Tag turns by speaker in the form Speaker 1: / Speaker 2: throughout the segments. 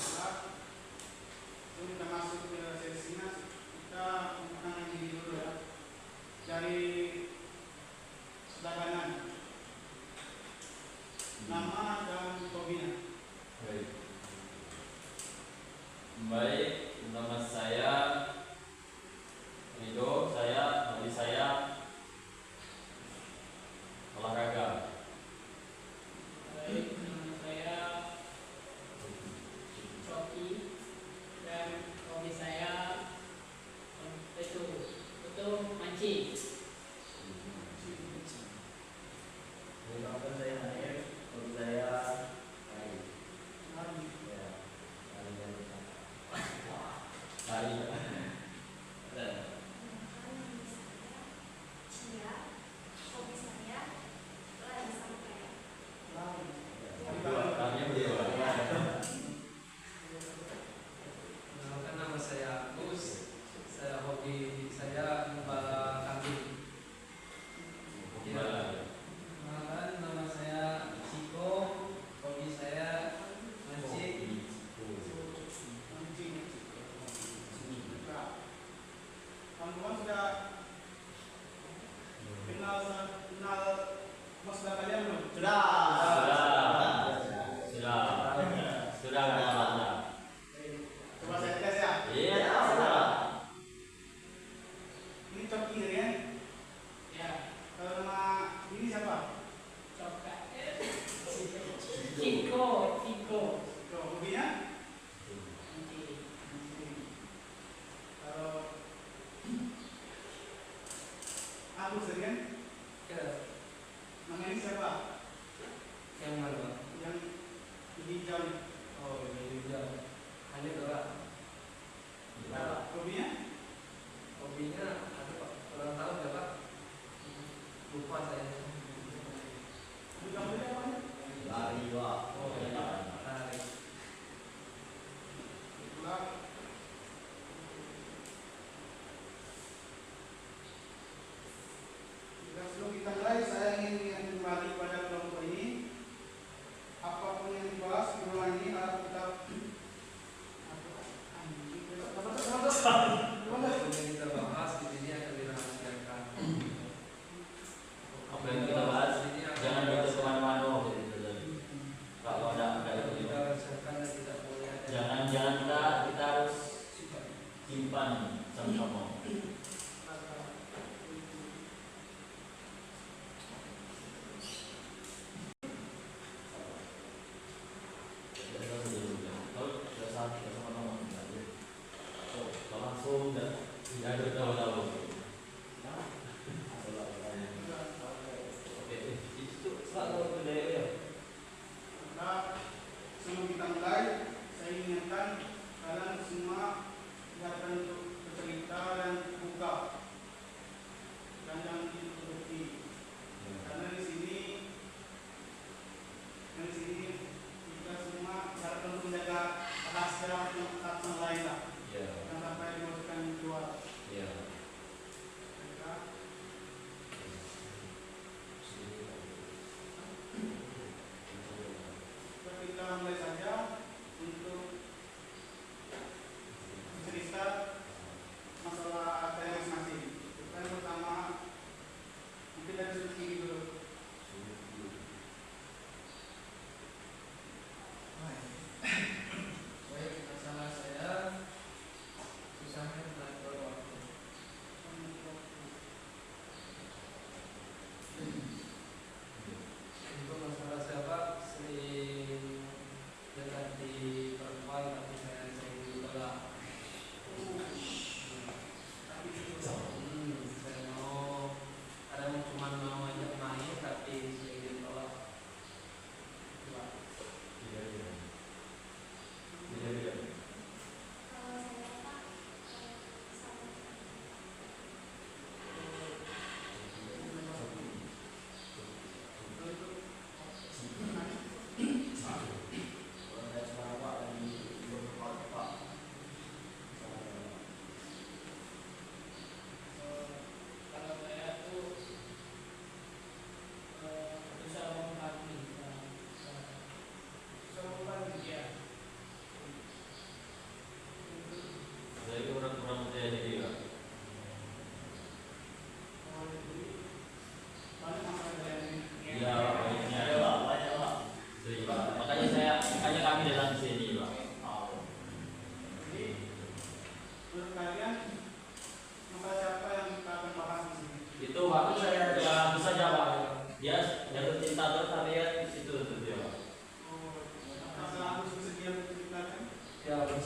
Speaker 1: Setelah itu kita masuk ke sesinya, kita mengenai diri dulu ya. Dari sebelah kanan, nama dan hobinya.
Speaker 2: Baik, nama saya Rido, hobi saya olahraga.
Speaker 3: Baik, nama saya Coki dan hobi saya itu mancing.
Speaker 4: Nama saya Hanif, hobi saya lari. Ya, lari dan
Speaker 2: Lari. Larinya berdua.
Speaker 5: Kenalkan, nama saya Agus. Hobi saya membalap kambing. Kenalkan, nama saya Ciko. Hobi saya mancing.
Speaker 1: Teman-teman sudah kenal masalah kalian belum?
Speaker 2: Sudah kenal.
Speaker 1: Coba saya tes ya.
Speaker 2: Iya, sudah.
Speaker 1: Ini Coki kan?
Speaker 3: Ya,
Speaker 1: Kalau nama ini siapa?
Speaker 3: Coka. Ciko.
Speaker 1: Tuh, hobinya?
Speaker 3: Mancing.
Speaker 1: Kalau Agus tadi kan?
Speaker 5: Ya,
Speaker 1: Nama ini siapa?
Speaker 5: yang mana, Pak?
Speaker 1: Yang hijau nih.
Speaker 5: Oh, ini juga. Hanya doang.
Speaker 1: Hobinya?
Speaker 5: Hobinya ada, Pak. Ulang tahun ya, Pak? Lupa saya.
Speaker 1: Hobi kamu ini apa?
Speaker 4: lari, Pak.
Speaker 5: Oh, ya. Lari.
Speaker 1: Itulah. Sebelum kita mulai, saya ingin kembali pada kelompok ini. Apapun yang dibahas di ruang ini harus kita
Speaker 5: Apa yang kita bahas di sini akan dirahasiakan.
Speaker 2: Apa yang kita bahas jangan begitu kemana-mana. Kalau ada itu
Speaker 5: kita rahasiakan dan tidak boleh ada.
Speaker 2: jangan kita harus simpan sama-sama. Langsung dan tidak ada tahu-tahu. Oke, itu selalu budaya ya.
Speaker 1: Maka sebelum kita mulai, saya ingatkan kalian semua silakan untuk bercerita dan buka dan jangan ditutupi. Karena di sini kita semua harus untuk menjaga rahasia satu sama lain lah.
Speaker 2: Iya.
Speaker 1: Jangan sampai dimasukkan keluar.
Speaker 2: Iya.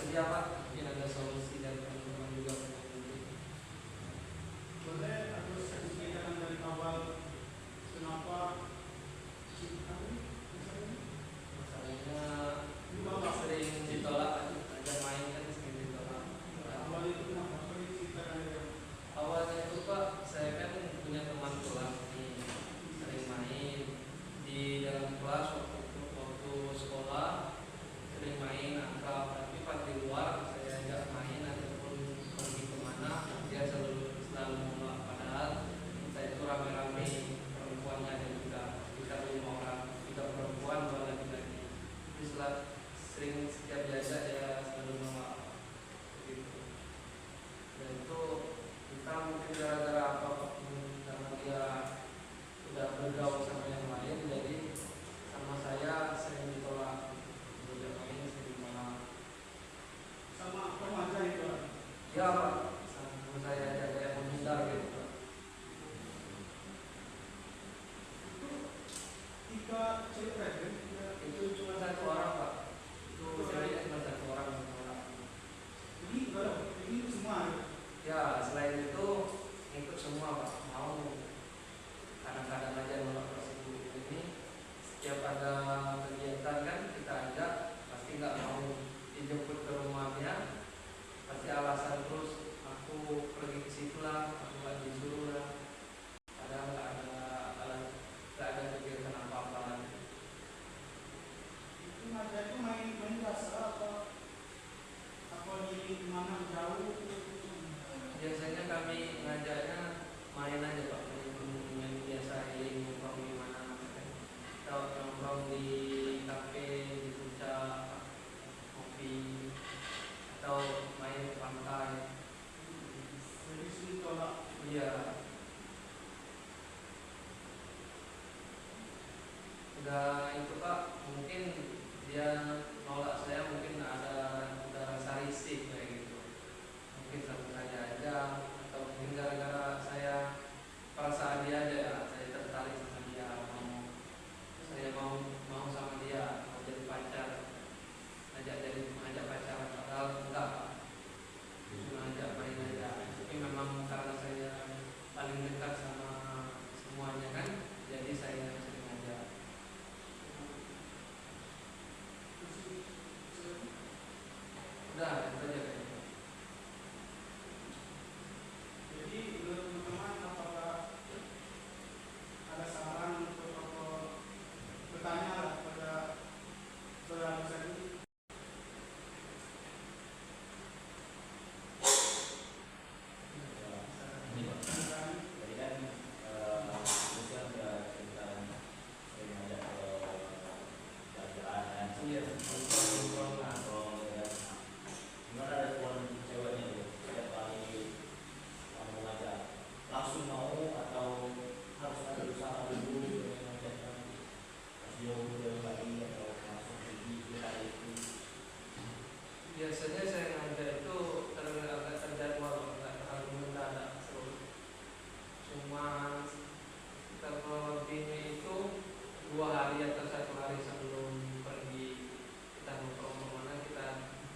Speaker 5: bersedia Pak, mungkin ada solusi dari teman-teman juga mungkin.
Speaker 1: Boleh harus ceritakan dari awal kenapa cinta ini misalnya?
Speaker 5: Masalahnya
Speaker 1: Juga
Speaker 5: sering ditolak, aja main kan sering ditolak.
Speaker 1: awal itu kenapa? Apa yang ceritakan dari
Speaker 5: Awalnya itu Pak, saya kan punya teman kelas nih, sering main di dalam kelas waktu sekolah, sering main akrab, tapi pas di luar saya ajak main ataupun pergi kemana, dia selalu menolak. Padahal saya itu rame-rame, perempuannya ada juga, kita 5 orang, 3 perempuan, 2 laki-laki. Jadi sering setiap diajak dia selalu menolak, gitu. Dan itu kita mungkin gara-gara apa, karena dia udah bergaul sama yang lain, jadi sama saya sering ditolak. Udah main sering ditolak.
Speaker 1: sama remaja itu?
Speaker 5: Ya Pak, sama saya aja kayak menghindar gitu Pak.
Speaker 1: Itu tiga cewek kan?
Speaker 5: Itu cuma 1 orang Pak. Itu ceweknya cuma 1 orang.
Speaker 1: Ini berapa? Ini semua ya?
Speaker 5: Ya selain itu ikut semua Pak. Mau kadang-kadang aja nolak prosedur ini. Setiap ada kegiatan kan kita ajak, pasti nggak mau dijemput ke rumahnya. Pasti alasan terus, aku pergi ke situ lah, aku nggak disuruh lah. Padahal nggak ada kegiatan apa-apa lagi.
Speaker 1: Itu remaja itu main biasa apa di mana jauh?
Speaker 5: Biasanya kami ngajaknya main aja Pak, main biasa nongkrong di mana, atau nongkrong di kafe, di puncak, kopi, atau main ke pantai.
Speaker 1: Jadi sini tolak.
Speaker 5: Iya. Udah itu Pak, mungkin dia nolak saya, mungkin udah rasa risih kayak gitu. Mungkin satu saja aja, atau mungkin gara-gara saya perasaan dia aja ya, saya tertarik sama dia, saya mau sama dia, mau jadi pacar, ngajak pacaran, padahal enggak, cuma ajak main aja. Tapi memang karena saya paling dekat sama semuanya kan, jadi saya yang sering ngajak. Udah itu aja kayaknya.
Speaker 1: Jadi menurut teman-teman apakah ada saran untuk bertanya lah pada saudara saya ini?
Speaker 2: Ini Pak. Tadi kan terus kan udah cerita sering ngajak ke jalan-jalan kan.
Speaker 5: Iya,
Speaker 2: Nongkrong ya. Gimana respon ceweknya tuh setiap kali kamu ngajak? Langsung mau atau harus ada usaha dulu untuk mengajakkan? Harus jauh lagi atau langsung pergi ke hari itu?
Speaker 5: biasanya saya ngajak itu agak terjadwal, nggak terlalu mendadak. Cuma terlebihnya itu 2 hari atau 1 hari sebelum pergi kita nongkrong kemana, kita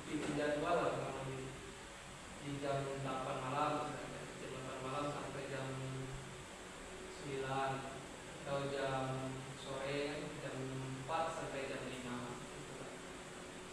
Speaker 5: bikin jadwal lah, kalau di jam 8 malam, misalnya jam 8 malam sampai jam 9, atau jam sore jam 4 sampai jam 5.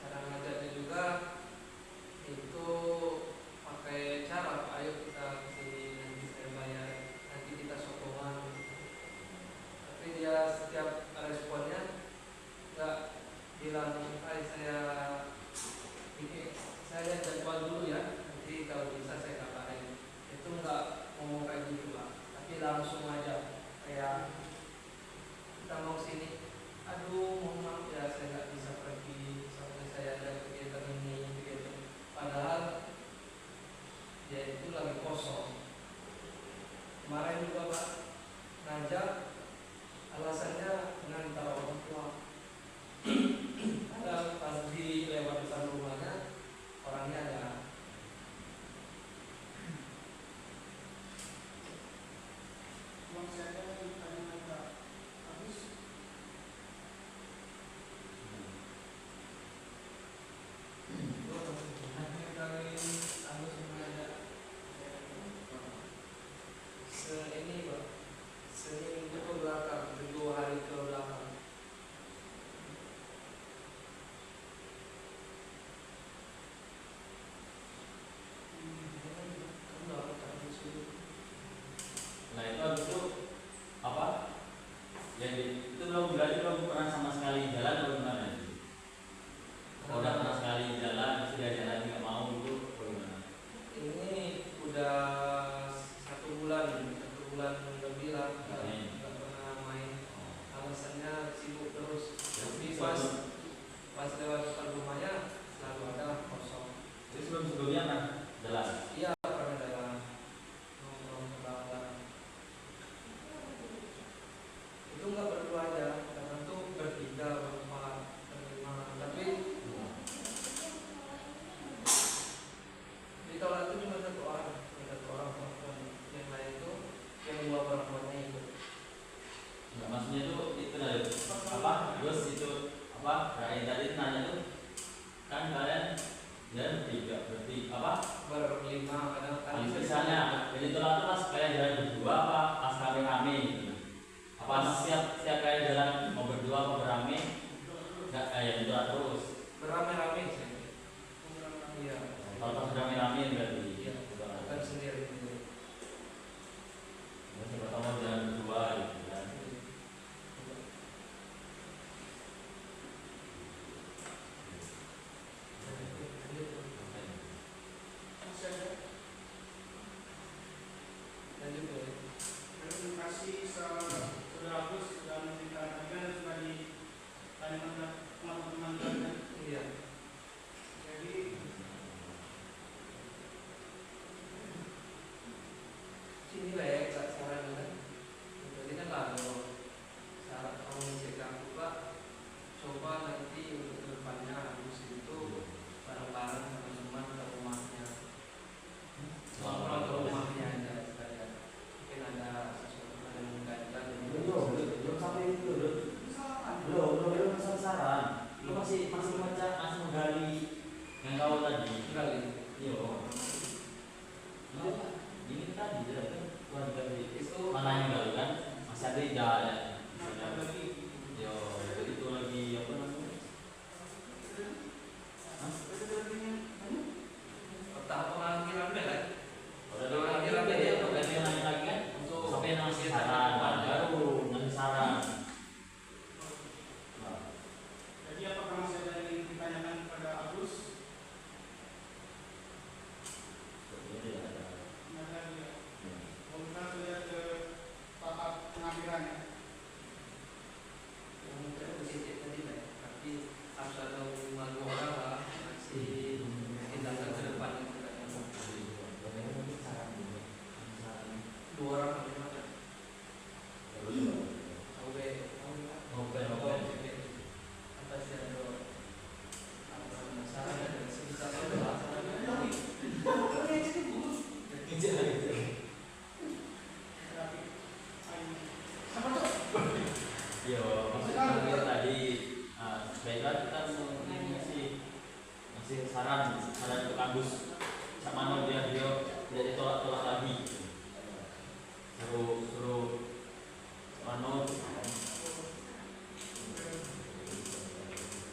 Speaker 5: Cara ngajaknya juga itu pakai cara, ayo kita kesini, nanti saya bayar, nanti kita sokongan. Tapi dia setiap responnya nggak bilang, saya lihat jadwal dulu ya, nanti kalau bisa saya kabarin. Itu nggak ngomong kayak gitu lah, tapi langsung aja kayak kita mau sini, aduh mohon maaf ya saya nggak bisa pergi, soalnya saya ada kegiatan ini gitu. Padahal dia itu lagi kosong. Kemarin juga Pak ngajak, alasannya ngantar orang tua. Padahal pas di lewat depan rumahnya orangnya ada.
Speaker 2: Dan 3 berarti apa?
Speaker 5: berlima kadang kan
Speaker 2: Misalnya jadi tolak itu pas kalian jalan berdua apa pas rame-rame gitu. Apa setiap kalian jalan mau berdua apa berame? Enggak kayak gitu terus.
Speaker 5: berame-rame sih. Iya.
Speaker 2: Kalau pas rame-rame berarti.
Speaker 5: Iya. Bukan sendiri.
Speaker 2: Ya, siapa tahu mau jalan berdua gitu kan.
Speaker 1: Masih ada.
Speaker 5: Lanjut ya.
Speaker 1: Terima kasih sudah Agus sudah menceritakan dan sudah ditanya teman-teman dan
Speaker 5: Iya.
Speaker 1: jadi
Speaker 5: Sini lah ya saran kan. Jadi kan kalau saran kamu cek aku Pak, coba nanti untuk kedepannya Agus itu bareng-bareng teman-teman ke rumahnya. Nongkrong ke rumahnya aja sekalian. Mungkin ada sesuatu yang mengganjal.
Speaker 2: Belum sampai itu, belum saran. Lu masih menggali yang kau tadi.
Speaker 5: Kali.
Speaker 2: Iya. Ini tadi kan keluarga
Speaker 5: Itu
Speaker 2: mana yang gali kan masih ada yang jalan.
Speaker 1: ada lagi
Speaker 2: Yo, itu lagi apa namanya? Hah?
Speaker 5: tahap pengakhiran kan?
Speaker 2: Udah lagi dia nanya lagi kan untuk sampai ngasih saran baru ngasih saran.
Speaker 1: jadi apakah masih ada yang ingin ditanyakan kepada Agus? Tidak lagi ya. Kita sudah ke tahap pengakhirannya.
Speaker 5: Mungkin aku sedikit tadi lah, tapi harus ada hubungan dua orang lah masih tindakan ke depan yang kita dua orang bagaimana? Apa sih ada saran dan sebisa saran
Speaker 2: Yo, maksudnya tadi baiklah kita masih saran untuk Agus sama dia tidak ditolak lagi. Suruh Mano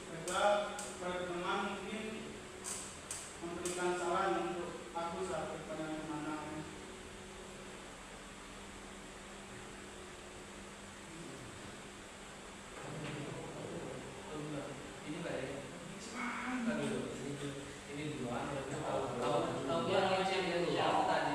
Speaker 1: Baiklah, para teman mungkin memberikan saran untuk Agus bagaimana mana.
Speaker 5: ini kayak ini duluan tahu yang dia tadi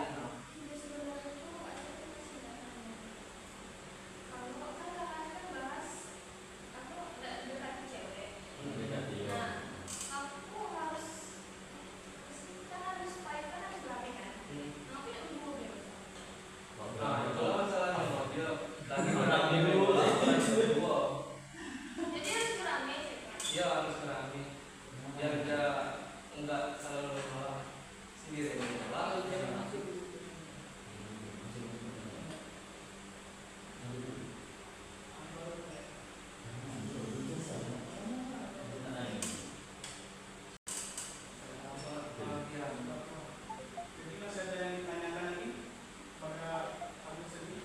Speaker 5: kalau masalahnya mobil tadi iya harus rame biar dia enggak selalu malah sendiri lalu dia masuk
Speaker 1: Jadi masih ada yang ditanyakan lagi pada Agus sendiri.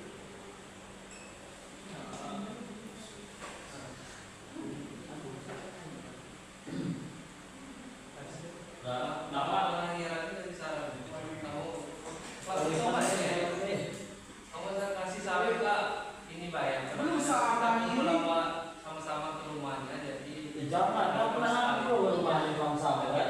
Speaker 5: Nama pengakhiran itu saran kamu coba ya kamu saya kasih saran lah ini bayar kita kumpul sama-sama ke rumahnya jadi
Speaker 2: jangan kau pernah aku rumahnya kamu sama kan?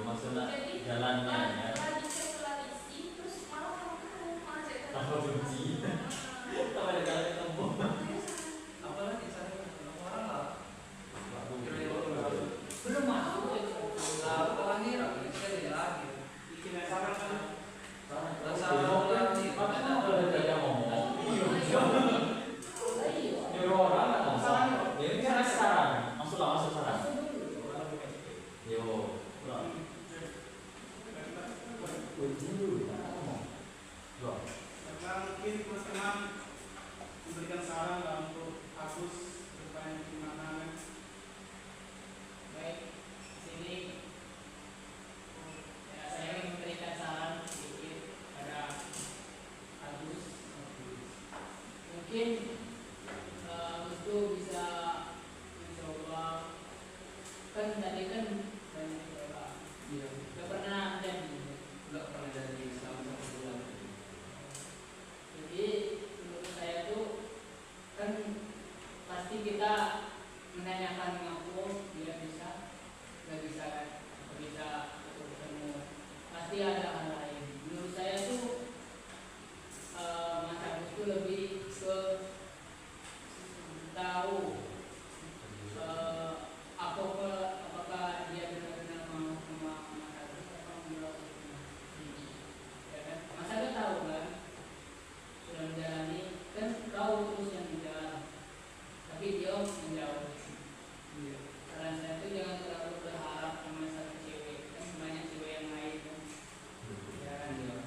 Speaker 2: Maksudnya jalannya ya.
Speaker 3: mungkin itu bisa mencoba, kan tadi kan banyak coba,
Speaker 5: Iya.
Speaker 3: gak pernah jadi.
Speaker 5: Nggak pernah jadi selama 1 bulan.
Speaker 3: Jadi menurut saya tuh kan pasti kita menanyakan ngaku dia bisa, nggak bisa kan, nggak bisa ketemu, pasti ada hal lain. Menurut saya tuh Mas Agus tuh lebih ke tahu apakah dia benar-benar mau sama Mas Agus atau enggak. Ya kan? Mas Agus tahu kan, sudah menjalani, kan tahu terus yang dijalan, tapi dia menjauh.
Speaker 5: Iya.
Speaker 3: Saran saya tuh jangan terlalu berharap sama satu cewek, kan banyak cewek yang lain kan. Ya kan?
Speaker 5: Iya.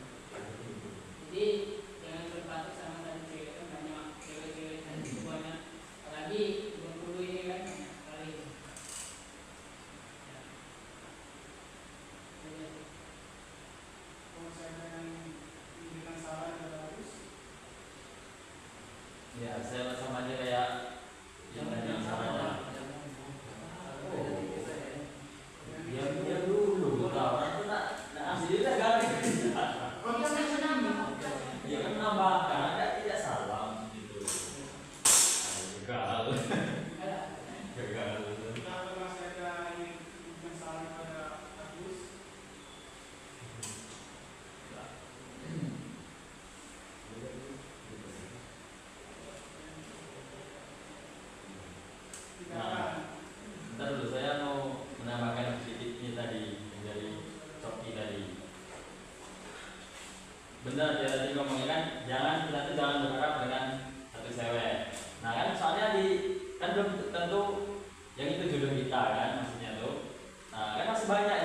Speaker 3: Jadi jangan berpatok sama satu cewek, kan banyak cewek-cewek cantik itu banyak, apalagi di Bengkulu ini kan banyak sekali. Ya. Jadi,
Speaker 1: Kalau saya yang memberikan saran kepada Agus,
Speaker 4: Ya, saya sama aja kayak yang tadi sarannya. Dia dulu, orang tuh nak asli dia garing. Dia kan menambahkan, ada tidak salam gitu. Gagal. Gagal.
Speaker 1: kalau saya ingin memberikan saran kepada Agus, tidak
Speaker 4: Nah.
Speaker 1: akan
Speaker 4: Ntar dulu saya mau menambahkan sedikitnya tadi yang dari Coki tadi. Benar dia tadi ngomongnya kan, kita tuh jangan berharap dengan satu cewek. Nah kan soalnya kan belum tentu yang itu jodoh kita kan maksudnya tuh. Nah kan masih banyak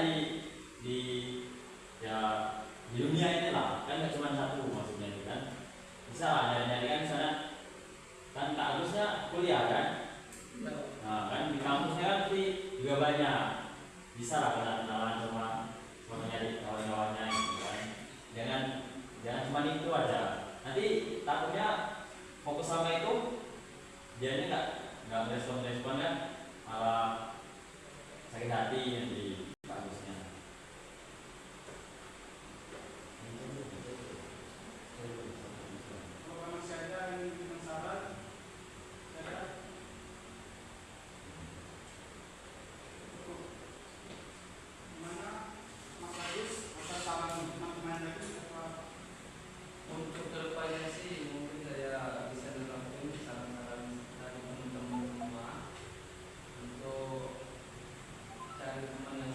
Speaker 4: di ya di dunia ini lah, kan nggak cuma satu maksudnya itu kan. Bisa lah nyari-nyari kan misalnya kan Kak Agusnya kuliah kan. Nah kan di kampusnya kan pasti juga banyak, bisa lah kenalan sama nyari kawan-kawannya gitu kan. Jangan cuma itu aja. Nanti takutnya fokus sama itu dianya nggak respon kan, malah sakit hati nanti kampusnya.
Speaker 1: kalau saya ingin memberikan saran, saya gimana Mas Agus atau saran teman-teman lagi apa?
Speaker 5: Untuk kedepannya sih mungkin saya bisa menerapkan saran-saran dari teman-teman semua untuk cari teman yang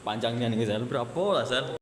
Speaker 4: panjangnya nih Sal, berapa lah Sal?